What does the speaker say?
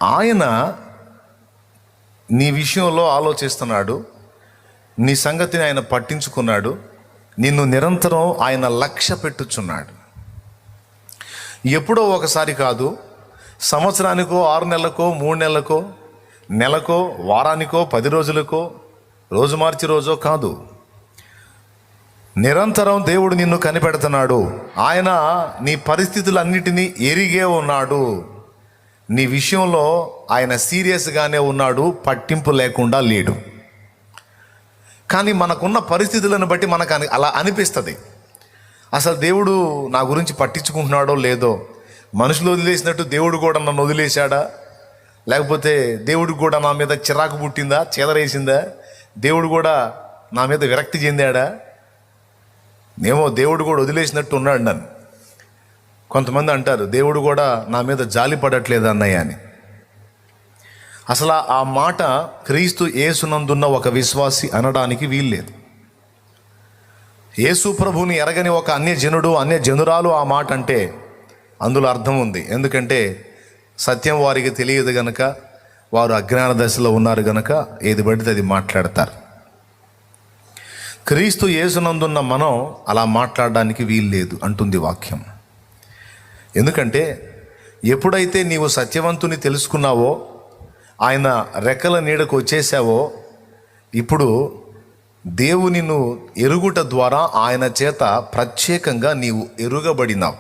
ఆయన నీ విషయంలో ఆలోచిస్తున్నాడు, నీ సంగతిని ఆయన పట్టించుకున్నాడు, నిన్ను నిరంతరం ఆయన లక్ష్య పెట్టుచున్నాడు. ఎప్పుడో ఒకసారి కాదు, సంవత్సరానికో 6 నెలలకో 3 నెలలకో నెలకో వారానికో 10 రోజులకో రోజు మార్చి రోజో కాదు, నిరంతరం దేవుడు నిన్ను కనిపెడుతున్నాడు. ఆయన నీ పరిస్థితులన్నిటినీ ఎరిగే ఉన్నాడు. నీ విషయంలో ఆయన సీరియస్గానే ఉన్నాడు, పట్టింపు లేకుండా లేడు. కానీ మనకున్న పరిస్థితులను బట్టి మనకు అలా అనిపిస్తుంది. అసలు దేవుడు నా గురించి పట్టించుకుంటున్నాడో లేదో, మనుషులు వదిలేసినట్టు దేవుడు కూడా నన్ను వదిలేశాడా, లేకపోతే దేవుడికి కూడా నా మీద చిరాకు పుట్టిందా, చెదరేసిందా, దేవుడు కూడా నా మీద విరక్తి చెందాడా, నేమో దేవుడు కూడా వదిలేసినట్టు ఉన్నాడు నన్ను. కొంతమంది అంటారు దేవుడు కూడా నా మీద జాలి పడట్లేదు అన్నయ్య అని. అసలు ఆ మాట క్రీస్తు యేసునందున్న ఒక విశ్వాసి అనడానికి వీల్లేదు. యేసు ప్రభువుని ఎరగని ఒక అన్యజనుడు అన్యజనురాలు ఆ మాట అంటే అందులో అర్థం ఉంది. ఎందుకంటే సత్యం వారికి తెలియదు గనక, వారు అజ్ఞాన దశలో ఉన్నారు గనక ఏది పడితే అది మాట్లాడతారు. క్రీస్తు యేసునందున్న మనం అలా మాట్లాడడానికి వీల్లేదు అంటుంది వాక్యం. ఎందుకంటే ఎప్పుడైతే నీవు సత్యవంతుని తెలుసుకున్నావో, ఆయన రెక్కల నీడకు వచ్చేసావో, ఇప్పుడు దేవునిను ఎరుగుట ద్వారా ఆయన చేత ప్రత్యేకంగా నీవు ఎరుగబడినావు.